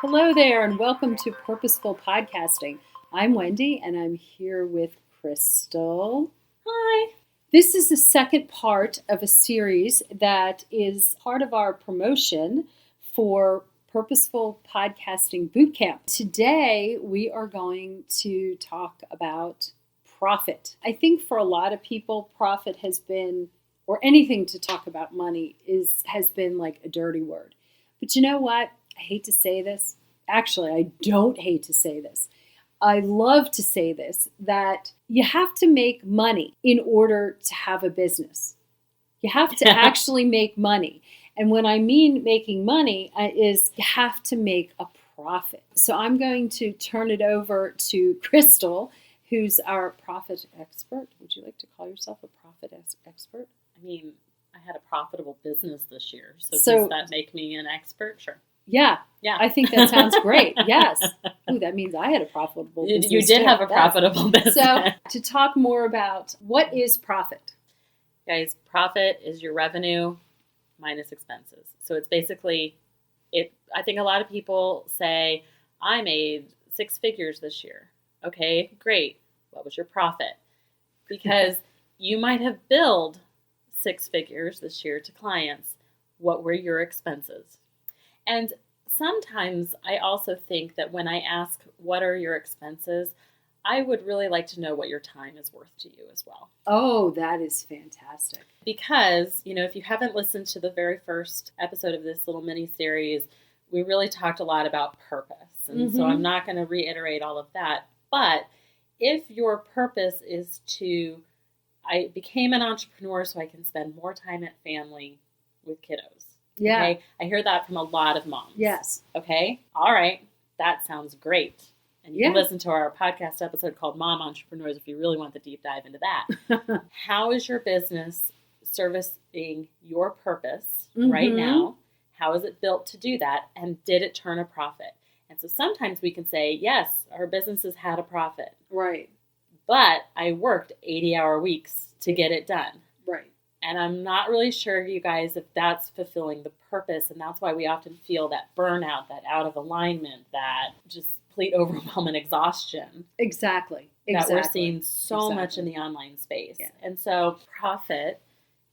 Hello there, and welcome to Purposeful Podcasting. I'm Wendy, and I'm here with Crystal. Hi. This is the second part of a series that is part of our promotion for Purposeful Podcasting Bootcamp. Today, we are going to talk about profit. I think for a lot of people, profit has been, or anything to talk about money has been like a dirty word. But you know what? I hate to say this. Actually, I don't hate to say this. I love to say this, that you have to make money in order to have a business. You have to actually make money. And when I mean making money is you have to make a profit. So I'm going to turn it over to Crystal, who's our profit expert. Would you like to call yourself a profit expert? I mean, I had a profitable business this year. So does that make me an expert? Sure. Yeah. I think that sounds great. Yes. Ooh, that means I had a profitable business. You did have a profitable business. So to talk more about what is profit? Guys, profit is your revenue minus expenses. So it's basically, I think a lot of people say, I made 6 figures this year. Okay, great. What was your profit? Because you might have billed 6 figures this year to clients. What were your expenses? And sometimes I also think that when I ask, what are your expenses, I would really like to know what your time is worth to you as well. Oh, that is fantastic. Because, if you haven't listened to the very first episode of this little mini series, we really talked a lot about purpose. And so I'm not going to reiterate all of that. But if your purpose is I became an entrepreneur so I can spend more time at family with kiddos. Yeah. Okay? I hear that from a lot of moms. Yes. Okay. All right. That sounds great. And you can listen to our podcast episode called Mom Entrepreneurs if you really want the deep dive into that. How is your business servicing your purpose right now? How is it built to do that? And did it turn a profit? And so sometimes we can say, yes, our business has had a profit. Right. But I worked 80-hour weeks to get it done. Right. And I'm not really sure, you guys, if that's fulfilling the purpose. And that's why we often feel that burnout, that out of alignment, that just complete overwhelm and exhaustion. Exactly. That we're seeing so much in the online space. Yeah. And so profit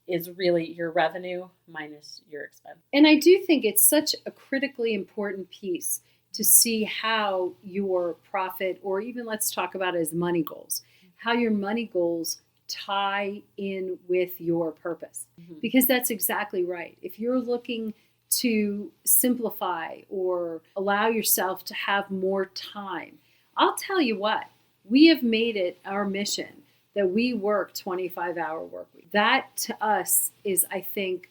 is really your revenue minus your expense. And I do think it's such a critically important piece to see how your profit, or even let's talk about it as money goals, how your money goals tie in with your purpose. Because that's exactly right. If you're looking to simplify or allow yourself to have more time, I'll tell you what, we have made it our mission that we work 25-hour work week. That to us is, I think,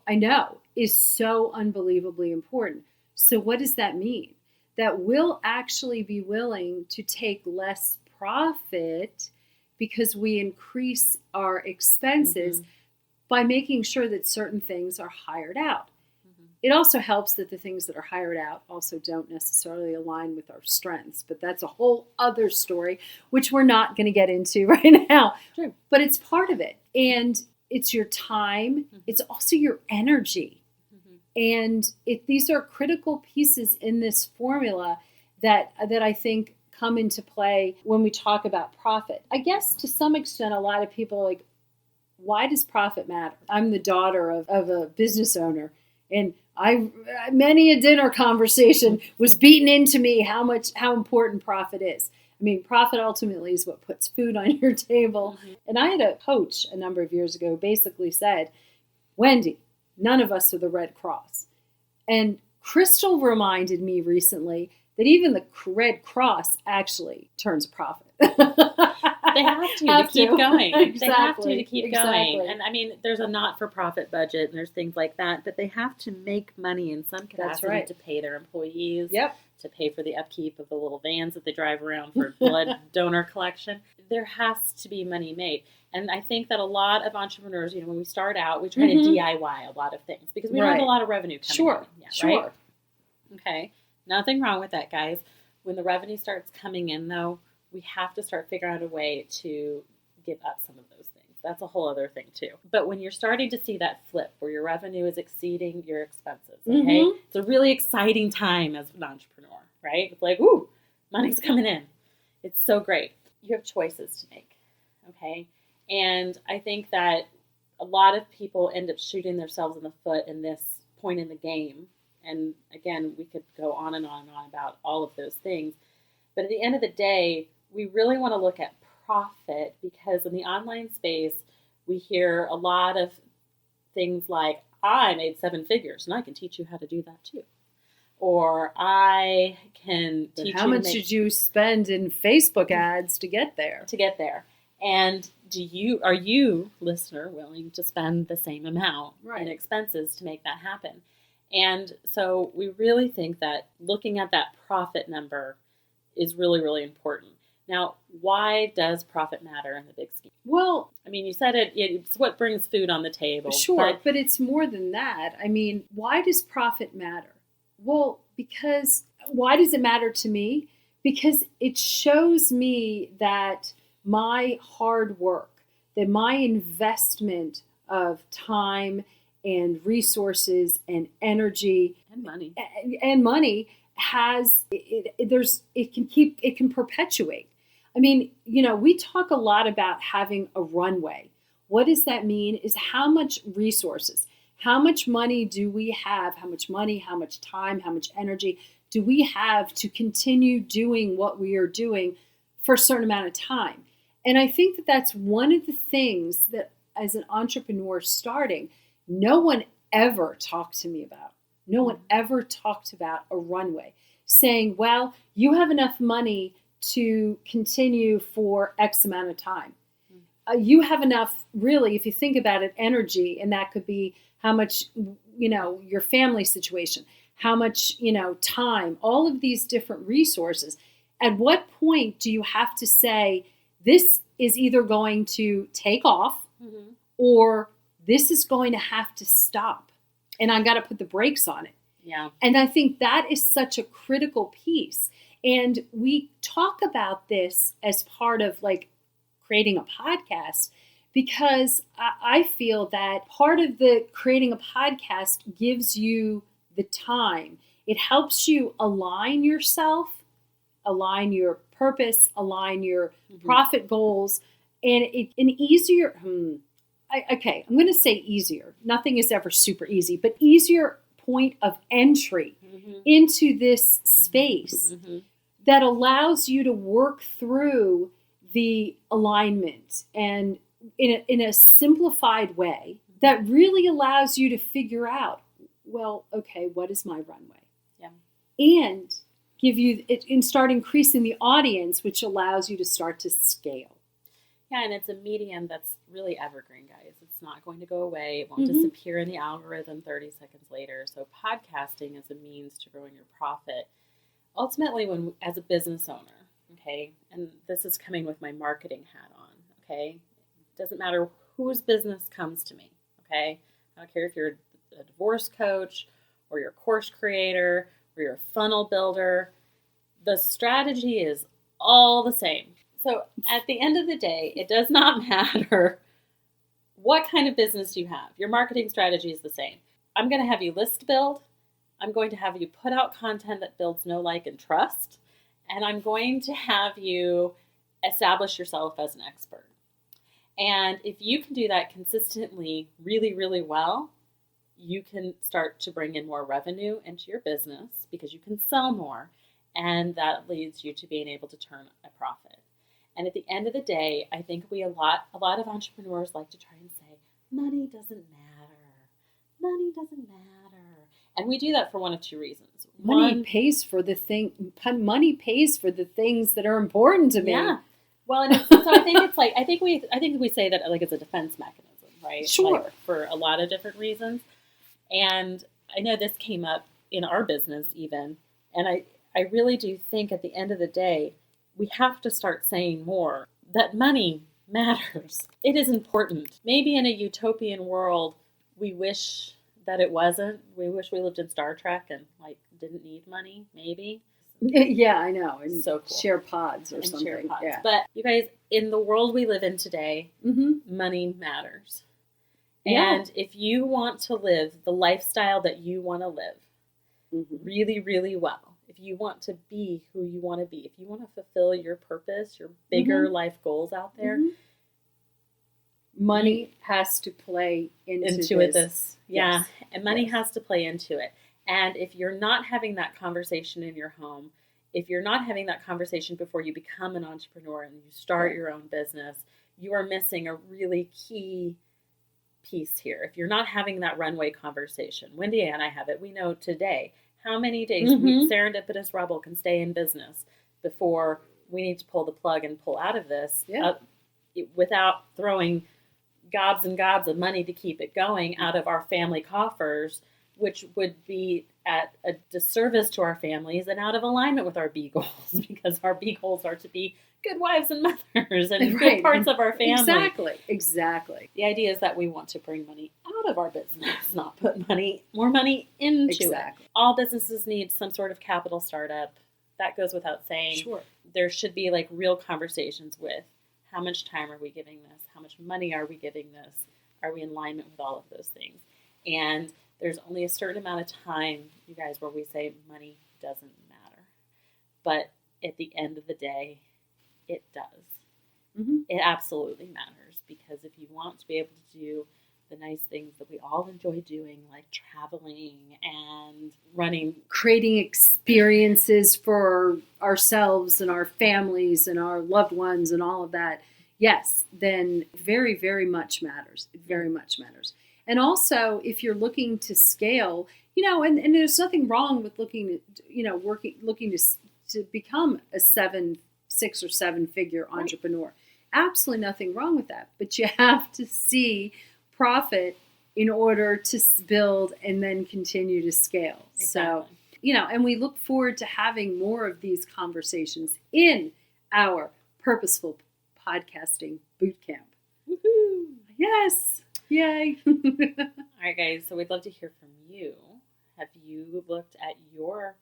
I know, is so unbelievably important. So what does that mean? That we'll actually be willing to take less profit because we increase our expenses by making sure that certain things are hired out. It also helps that the things that are hired out also don't necessarily align with our strengths, but that's a whole other story, which we're not going to get into right now. Sure. But it's part of it. And it's your time. It's also your energy. And these are critical pieces in this formula that I think come into play when we talk about profit. I guess to some extent, a lot of people are like, why does profit matter? I'm the daughter of a business owner, and many a dinner conversation was beaten into me how important profit is. I mean, profit ultimately is what puts food on your table. And I had a coach a number of years ago who basically said, Wendy, none of us are the Red Cross. And Crystal reminded me recently that even the Red Cross actually turns a profit. They have to keep going. Exactly. They have to keep going. And I mean, there's a not-for-profit budget and there's things like that, but they have to make money in some capacity to pay their employees, to pay for the upkeep of the little vans that they drive around for blood donor collection. There has to be money made. And I think that a lot of entrepreneurs, when we start out, we try to DIY a lot of things because we don't have a lot of revenue coming in yet, right? Okay. Nothing wrong with that, guys. When the revenue starts coming in, though, we have to start figuring out a way to give up some of those things. that's a whole other thing too. But when you're starting to see that flip where your revenue is exceeding your expenses, okay, it's a really exciting time as an entrepreneur, right? It's like, ooh, money's coming in. It's so great. You have choices to make, okay? And I think that a lot of people end up shooting themselves in the foot in this point in the game. And again, we could go on and on and on about all of those things. But at the end of the day, we really want to look at profit, because in the online space, we hear a lot of things like, I made 7 figures and I can teach you how to do that too. Or I can teach you. How much did you spend in Facebook ads to get there? And are you, listener, willing to spend the same amount in expenses to make that happen? And so we really think that looking at that profit number is really, really important. Now, why does profit matter in the big scheme? Well, I mean, you said it's what brings food on the table. Sure, but it's more than that. I mean, why does profit matter? Well, why does it matter to me? Because it shows me that my hard work, that my investment of time and resources and energy and money it can perpetuate. I mean, we talk a lot about having a runway. What does that mean? Is how much resources, how much money do we have? How much money, how much time, how much energy do we have to continue doing what we are doing for a certain amount of time? And I think that that's one of the things that as an entrepreneur starting, no one ever talked to me about. No one ever talked about a runway, saying, well, you have enough money to continue for X amount of time. You have enough, really, if you think about it, energy, and that could be how much, your family situation, how much, time, all of these different resources. At what point do you have to say, this is either going to take off or this is going to have to stop, and I got to put the brakes on it. Yeah. And I think that is such a critical piece. And we talk about this as part of like creating a podcast, because I feel that part of the creating a podcast gives you the time. It helps you align yourself, align your purpose, align your profit goals, and an easier, I'm going to say easier. Nothing is ever super easy, but easier point of entry into this space that allows you to work through the alignment and in a simplified way that really allows you to figure out, well, okay, what is my runway? Yeah. And give you it and start increasing the audience, which allows you to start to scale. Yeah, and it's a medium that's really evergreen, guys. It's not going to go away. It won't disappear in the algorithm 30 seconds later. So podcasting is a means to growing your profit. Ultimately, as a business owner, okay, and this is coming with my marketing hat on, okay, it doesn't matter whose business comes to me, okay? I don't care if you're a divorce coach or you're a course creator or you're a funnel builder. The strategy is all the same. So at the end of the day, it does not matter what kind of business you have. Your marketing strategy is the same. I'm going to have you list build. I'm going to have you put out content that builds know, like, and trust. And I'm going to have you establish yourself as an expert. And if you can do that consistently really, really well, you can start to bring in more revenue into your business because you can sell more. And that leads you to being able to turn a profit. And at the end of the day, I think a lot of entrepreneurs like to try and say, money doesn't matter. Money doesn't matter. And we do that for one of two reasons. Money pays for the things that are important to me. Yeah. Well, and so I think it's like I think we say that like it's a defense mechanism, right? Sure. Like for a lot of different reasons. And I know this came up in our business even, and I really do think at the end of the day, we have to start saying more that money matters. It is important. Maybe in a utopian world, we wish that it wasn't. We wish we lived in Star Trek and like didn't need money, maybe. Yeah, I know. And So cool. share pods or And something. share pods. Yeah. But you guys, in the world we live in today, Mm-hmm. money matters. Yeah. And if you want to live the lifestyle that you want to live Mm-hmm. really, really well, if you want to be who you want to be, if you want to fulfill your purpose, your bigger life goals out there, money has to play into this. Yeah. Yes. And money Yes. has to play into it. And if you're not having that conversation in your home, if you're not having that conversation before you become an entrepreneur and you start Right. your own business, you are missing a really key piece here. If you're not having that runway conversation, Wendy and I have it. We know today how many days Serendipitous Rebel can stay in business before we need to pull the plug and pull out of this without throwing gobs and gobs of money to keep it going out of our family coffers, which would be at a disservice to our families and out of alignment with our B goals, because our B goals are to be good wives and mothers and good parts of our family. Exactly. The idea is that we want to bring money out of our business, not put more money into it. All businesses need some sort of capital startup. That goes without saying. Sure. There should be like real conversations with how much time are we giving this? How much money are we giving this? Are we in alignment with all of those things? And there's only a certain amount of time, you guys, where we say money doesn't matter. But at the end of the day, it does. Mm-hmm. It absolutely matters, because if you want to be able to do the nice things that we all enjoy doing, like traveling and running, creating experiences for ourselves and our families and our loved ones and all of that, yes, then very, very much matters. It very much matters. And also, if you're looking to scale, and there's nothing wrong with looking to become a 6 or 7 figure entrepreneur. Right. Absolutely nothing wrong with that. But you have to see profit in order to build and then continue to scale. Exactly. So, and we look forward to having more of these conversations in our Purposeful Podcasting Bootcamp. Woohoo! Yes. Yay. All right, guys. So we'd love to hear from you. Have you looked at your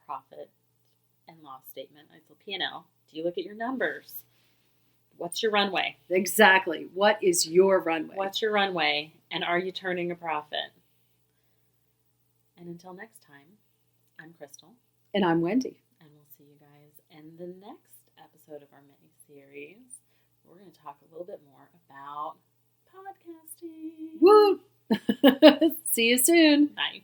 profit and loss statement? It's a P&L. Do you look at your numbers? What's your runway? Exactly. What is your runway? What's your runway? And are you turning a profit? And until next time, I'm Crystal. And I'm Wendy. And we'll see you guys in the next episode of our mini-series. We're going to talk a little bit more about podcasting. Woo! See you soon. Bye.